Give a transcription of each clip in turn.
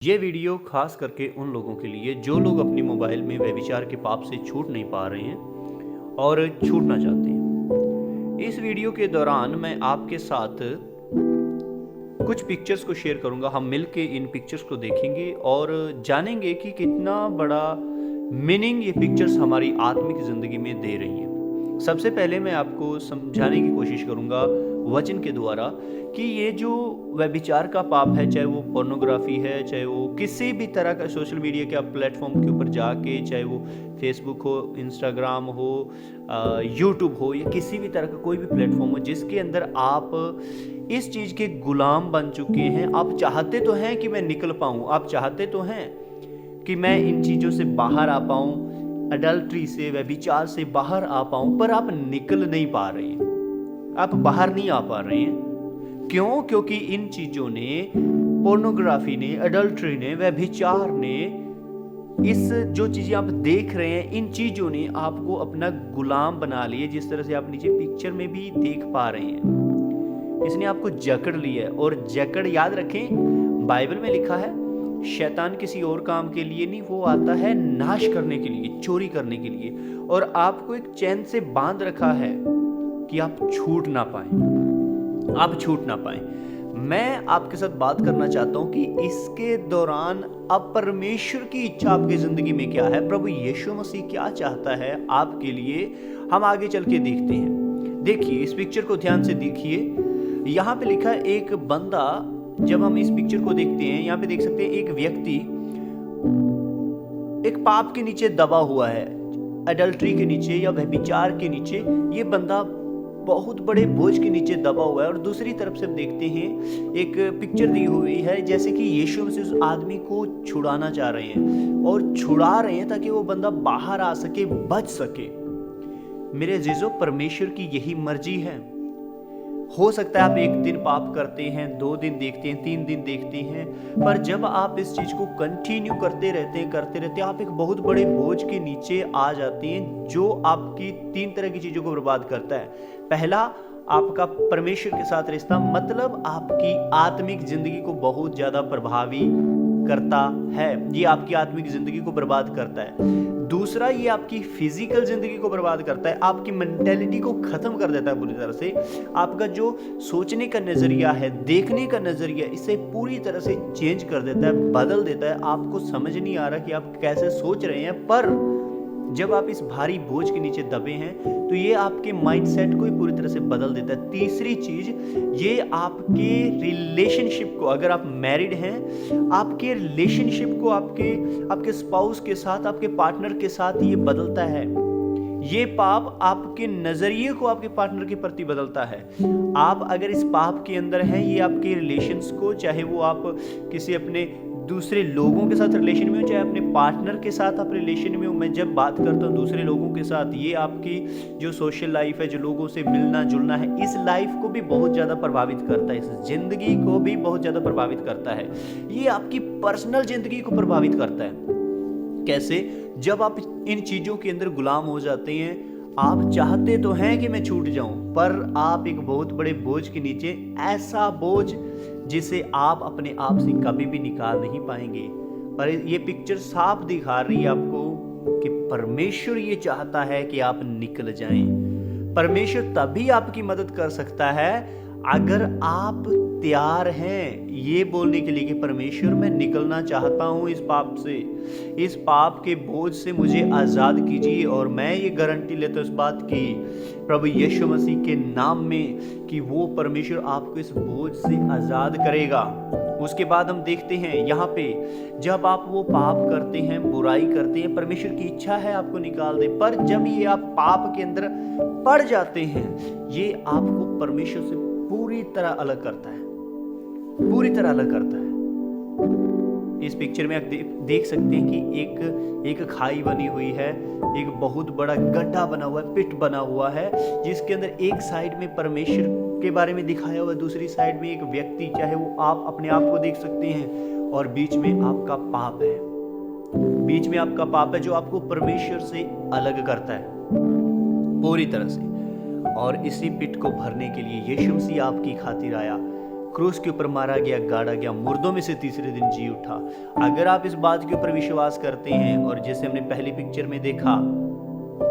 ये वीडियो खास करके उन लोगों के लिए जो लोग अपनी मोबाइल में व्यभिचार के पाप से छूट नहीं पा रहे हैं और छूटना चाहते हैं। इस वीडियो के दौरान मैं आपके साथ कुछ पिक्चर्स को शेयर करूंगा। हम मिलके इन पिक्चर्स को देखेंगे और जानेंगे कि कितना बड़ा मीनिंग ये पिक्चर्स हमारी आत्मिक ज़िंदगी में दे रही हैं। सबसे पहले मैं आपको समझाने की कोशिश करूंगा वचन के द्वारा कि ये जो व्यभिचार का पाप है, चाहे वो पोर्नोग्राफी है, चाहे वो किसी भी तरह का सोशल मीडिया के आप प्लेटफॉर्म के ऊपर जाके, चाहे वो फेसबुक हो, इंस्टाग्राम हो, यूट्यूब हो या किसी भी तरह का कोई भी प्लेटफॉर्म हो जिसके अंदर आप इस चीज़ के गुलाम बन चुके हैं। आप चाहते तो हैं कि मैं निकल पाऊँ, आप चाहते तो हैं कि मैं इन चीज़ों से बाहर आ पाऊँ, अडल्ट्री से, व्यभिचार से बाहर आ पाऊँ, पर आप निकल नहीं पा रहे हैं, आप बाहर नहीं आ पा रहे हैं। क्यों? क्योंकि इन चीजों ने, पोर्नोग्राफी ने, अडल्ट्री ने, व्यभिचार ने, इस जो चीजें आप देख रहे हैं, इन चीजों ने आपको अपना गुलाम बना लिया। जिस तरह से आप नीचे पिक्चर में भी देख पा रहे हैं, इसने आपको जकड़ लिया है। और जकड़, याद रखें, बाइबल में लिखा है शैतान किसी और काम के लिए नहीं, वो आता है नाश करने के लिए, चोरी करने के लिए। और आपको एक चैन से बांध रखा है कि आप छूट ना पाए, आप छूट ना पाए। मैं आपके साथ बात करना चाहता हूं कि इसके दौरान अब परमेश्वर की इच्छा आपकी जिंदगी में क्या है, प्रभु यीशु मसीह क्या चाहता है आपके लिए, हम आगे चल के देखते हैं। देखिए, इस पिक्चर को ध्यान से देखिए। यहां पे लिखा है एक बंदा। जब हम इस पिक्चर को देखते हैं, यहां पे देख सकते हैं एक व्यक्ति एक पाप के नीचे दबा हुआ है, अडल्ट्री के नीचे या व्यभिचार के नीचे। ये बंदा बहुत बड़े बोझ के नीचे दबा हुआ है। और दूसरी तरफ से हम देखते हैं एक पिक्चर दी हुई है जैसे कि यीशु मसीह उस आदमी को छुड़ाना चाह रहे हैं और छुड़ा रहे हैं ताकि वो बंदा बाहर आ सके, बच सके। मेरे अजीजों, परमेश्वर की यही मर्जी है। हो सकता है आप एक दिन पाप करते हैं, 2 दिन देखते हैं, 3 दिन देखते हैं, पर जब आप इस चीज को कंटिन्यू करते रहते हैं, आप एक बहुत बड़े बोझ के नीचे आ जाते हैं जो आपकी 3 तरह की चीजों को बर्बाद करता है। पहला, आपका परमेश्वर के साथ रिश्ता, मतलब आपकी आत्मिक जिंदगी को बहुत ज्यादा प्रभावी करता है, ये आपकी आत्मिक जिंदगी को बर्बाद करता है। दूसरा, ये आपकी फिजिकल जिंदगी को बर्बाद करता है, आपकी मेंटेलिटी को खत्म कर देता है पूरी तरह से। आपका जो सोचने का नजरिया है, देखने का नजरिया, इसे पूरी तरह से चेंज कर देता है, बदल देता है। आपको समझ नहीं आ रहा कि आप कैसे सोच रहे हैं, पर जब आप इस भारी बोझ के नीचे दबे हैं तो ये आपके माइंडसेट को ही पूरी तरह से बदल देता है। तीसरी चीज, ये आपके रिलेशनशिप को, अगर आप मैरिड हैं, आपके रिलेशनशिप को आपके स्पाउस के साथ, आपके पार्टनर के साथ ये बदलता है। ये पाप आपके नजरिए को आपके पार्टनर के प्रति बदलता है। आप अगर इस पाप के अंदर हैं, ये आपके रिलेशंस को, चाहे वो आप किसी अपने दूसरे लोगों के साथ रिलेशन में हो, चाहे अपने पार्टनर के साथ आप रिलेशन में हो। मैं जब बात करता हूँ दूसरे लोगों के साथ, ये आपकी जो सोशल लाइफ है, जो लोगों से मिलना जुलना है, इस लाइफ को भी बहुत ज़्यादा प्रभावित करता है, इस जिंदगी को भी बहुत ज़्यादा प्रभावित करता है। ये आपकी पर्सनल जिंदगी को प्रभावित करता है। कैसे? जब आप इन चीज़ों के अंदर गुलाम हो जाते हैं, आप चाहते तो हैं कि मैं छूट जाऊं, पर आप एक बहुत बड़े बोझ के नीचे, ऐसा बोझ जिसे आप अपने आप से कभी भी निकाल नहीं पाएंगे। पर ये पिक्चर साफ दिखा रही है आपको कि परमेश्वर ये चाहता है कि आप निकल जाएं। परमेश्वर तभी आपकी मदद कर सकता है अगर आप तैयार हैं ये बोलने के लिए कि परमेश्वर, मैं निकलना चाहता हूं इस पाप से, इस पाप के बोझ से मुझे आज़ाद कीजिए। और मैं ये गारंटी लेता हूं इस बात की, प्रभु यीशु मसीह के नाम में, कि वो परमेश्वर आपको इस बोझ से आज़ाद करेगा। उसके बाद हम देखते हैं यहाँ पे, जब आप वो पाप करते हैं, बुराई करते हैं, परमेश्वर की इच्छा है आपको निकाल दे, पर जब ये आप पाप के अंदर पड़ जाते हैं, ये आपको परमेश्वर से पूरी तरह अलग करता है, पूरी तरह अलग करता है। इस पिक्चर में आप देख सकते हैं कि एक खाई बनी हुई है, एक बहुत बड़ा गड्ढा बना हुआ है, पिट बना हुआ है, जिसके अंदर एक साइड में परमेश्वर के बारे में दिखाया हुआ है, दूसरी साइड में एक व्यक्ति, चाहे वो आप अपने आप को देख सकते हैं, और बीच में आपका पाप है, बीच में आपका पाप है जो आपको परमेश्वर से अलग करता है पूरी तरह से। और इसी पिट को भरने के लिए यीशु मसीह आपकी खातिर आया क्रूस के ऊपर मारा गया, गाड़ा गया, मुर्दों में से तीसरे दिन जी उठा। अगर आप इस बात के ऊपर विश्वास करते हैं और जैसे हमने पहली पिक्चर में देखा,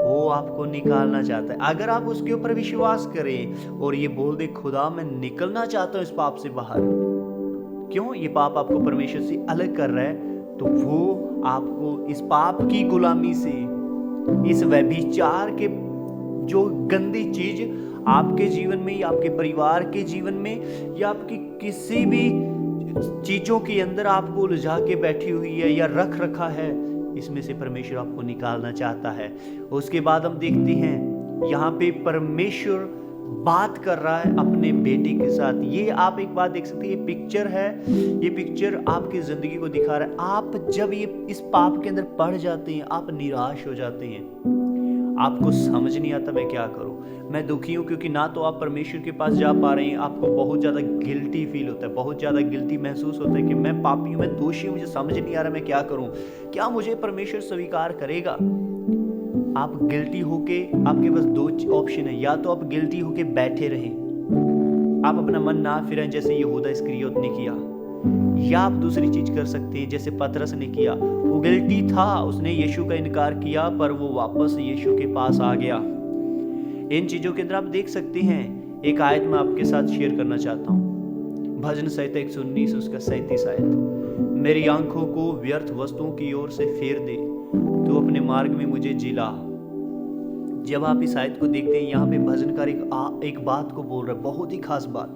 वो आपको निकालना चाहता है, अगर आप उसके ऊपर विश्वास करें और ये बोल दे खुदा मैं निकलना चाहता हूं इस पाप से बाहर, क्यों ये पाप आपको परमेश्वर से अलग कर रहा है, तो वो आपको इस पाप की गुलामी से, इस व्यभिचार के जो गंदी चीज आपके जीवन में या आपके परिवार के जीवन में या आपकी किसी भी चीजों के अंदर आपको उलझा के बैठी हुई है या रख रखा है, इसमें से परमेश्वर आपको निकालना चाहता है। उसके बाद हम देखते हैं यहाँ पे परमेश्वर बात कर रहा है अपने बेटे के साथ। ये आप एक बात देख सकते हैं, ये पिक्चर है, ये पिक्चर आपकी जिंदगी को दिखा रहा है। आप जब ये इस पाप के अंदर पड़ जाते हैं, आप निराश हो जाते हैं, आपको समझ नहीं आता मैं क्या करूं, मैं दुखी हूं, क्योंकि ना तो आप परमेश्वर के पास जा पा रहे हैं, आपको बहुत ज़्यादा गिल्टी फील होता है, बहुत ज़्यादा गिल्टी महसूस होता है कि मैं पापी हूं, मैं दोषी हूं, मुझे समझ नहीं आ रहा मैं क्या करूं, क्या मुझे परमेश्वर स्वीकार करेगा। आप गिल्टी होके, आपके पास दो ऑप्शन है, या तो आप गिल्टी होके बैठे रहें, आप अपना मन ना फिरें जैसे यहूदा इस्करियोत ने किया, या आप दूसरी चीज कर सकते हैं जैसे पतरस ने किया। वो गिल्टी था, उसने यीशु का इनकार किया, पर वो वापस यीशु के पास आ गया। इन चीजों के अंदर आप देख सकते हैं, एक आयत मैं आपके साथ शेयर करना चाहता हूँ, भजन संहिता 119 उसका 37 आयत, मेरी आंखों को व्यर्थ वस्तुओं की ओर से फेर दे, तो अपने मार्ग में मुझे जिला। जब आप इस आयत को देखते हैं, यहाँ पे भजनकार एक बात को बोल रहा है, बहुत ही खास बात।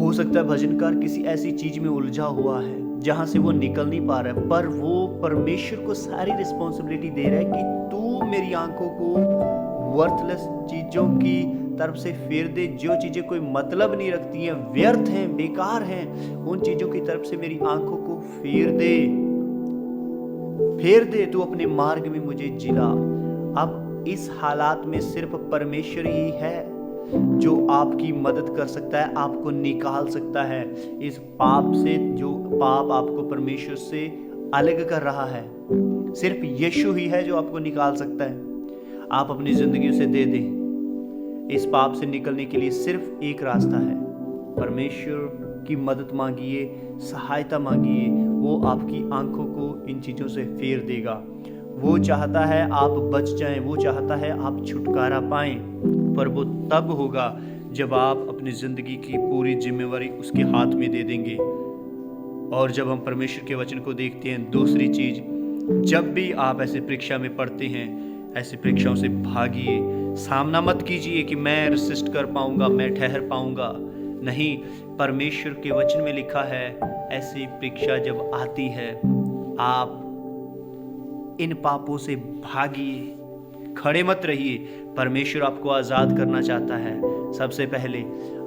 हो सकता है भजनकार किसी ऐसी चीज में उलझा हुआ है जहां से वो निकल नहीं पा रहा है, पर वो परमेश्वर को सारी रिस्पॉन्सिबिलिटी दे रहा है कि तू मेरी आंखों को वर्थलेस चीजों की तरफ से फेर दे, जो चीजें कोई मतलब नहीं रखती हैं, व्यर्थ हैं, बेकार हैं, उन चीजों की तरफ से मेरी आंखों को फेर दे, तू अपने मार्ग में मुझे जिला। अब इस हालात में सिर्फ परमेश्वर ही है जो आपकी मदद कर सकता है, आपको निकाल सकता है इस पाप से, जो पाप आपको परमेश्वर से अलग कर रहा है। सिर्फ यीशु ही है जो आपको निकाल सकता है। आप अपनी जिंदगी उसे दे दें। इस पाप से निकलने के लिए सिर्फ एक रास्ता है, परमेश्वर की मदद मांगिए, सहायता मांगिए, वो आपकी आंखों को इन चीजों से फेर देगा। वो चाहता है आप बच जाएं, वो चाहता है आप छुटकारा पाएं, पर वो तब होगा जब आप अपनी जिंदगी की पूरी जिम्मेवारी उसके हाथ में दे देंगे। और जब हम परमेश्वर के वचन को देखते हैं, दूसरी चीज, जब भी आप ऐसे परीक्षा में पढ़ते हैं, ऐसी परीक्षाओं से भागिए। सामना मत कीजिए कि मैं रेसिस्ट कर पाऊंगा, मैं ठहर पाऊंगा, नहीं। परमेश्वर के वचन में लिखा है, ऐसी परीक्षा जब आती है, आप इन पापों से भागिए, खड़े मत रहिए। परमेश्वर आपको आज़ाद करना चाहता है। सबसे पहले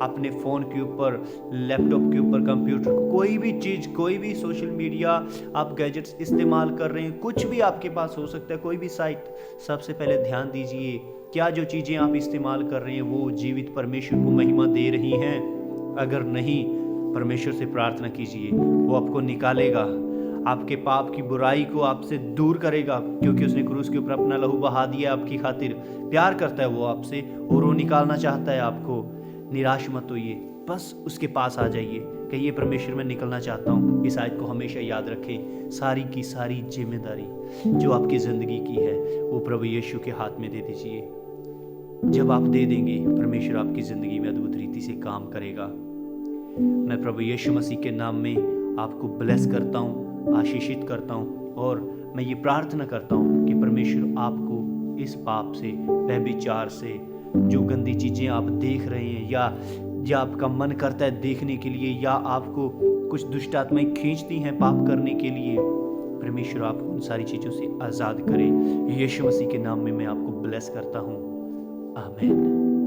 अपने फ़ोन के ऊपर, लैपटॉप के ऊपर, कंप्यूटर, कोई भी चीज़, कोई भी सोशल मीडिया आप गैजेट्स इस्तेमाल कर रहे हैं, कुछ भी आपके पास हो सकता है, कोई भी साइट, सबसे पहले ध्यान दीजिए क्या जो चीज़ें आप इस्तेमाल कर रहे हैं वो जीवित परमेश्वर को महिमा दे रही हैं। अगर नहीं, परमेश्वर से प्रार्थना कीजिए, वो आपको निकालेगा, आपके पाप की बुराई को आपसे दूर करेगा, क्योंकि उसने क्रूस के ऊपर अपना लहू बहा दिया आपकी खातिर। प्यार करता है वो आपसे और वो निकालना चाहता है आपको। निराश मत होइए, बस उसके पास आ जाइए, कहिए परमेश्वर मैं निकलना चाहता हूँ। इस आयत को हमेशा याद रखें, सारी की सारी जिम्मेदारी जो आपकी ज़िंदगी की है वो प्रभु यीशु के हाथ में दे दीजिए। जब आप दे देंगे, परमेश्वर आपकी ज़िंदगी में अद्भुत रीति से काम करेगा। मैं प्रभु यीशु मसीह के नाम में आपको ब्लेस करता हूँ, आशीषित करता हूँ, और मैं ये प्रार्थना करता हूँ कि परमेश्वर आपको इस पाप से, व्यभिचार से, जो गंदी चीज़ें आप देख रहे हैं या आपका मन करता है देखने के लिए, या आपको कुछ दुष्ट आत्माएं खींचती हैं पाप करने के लिए, परमेश्वर आपको उन सारी चीज़ों से आज़ाद करे। यीशु मसीह के नाम में मैं आपको ब्लेस करता हूँ। आमीन।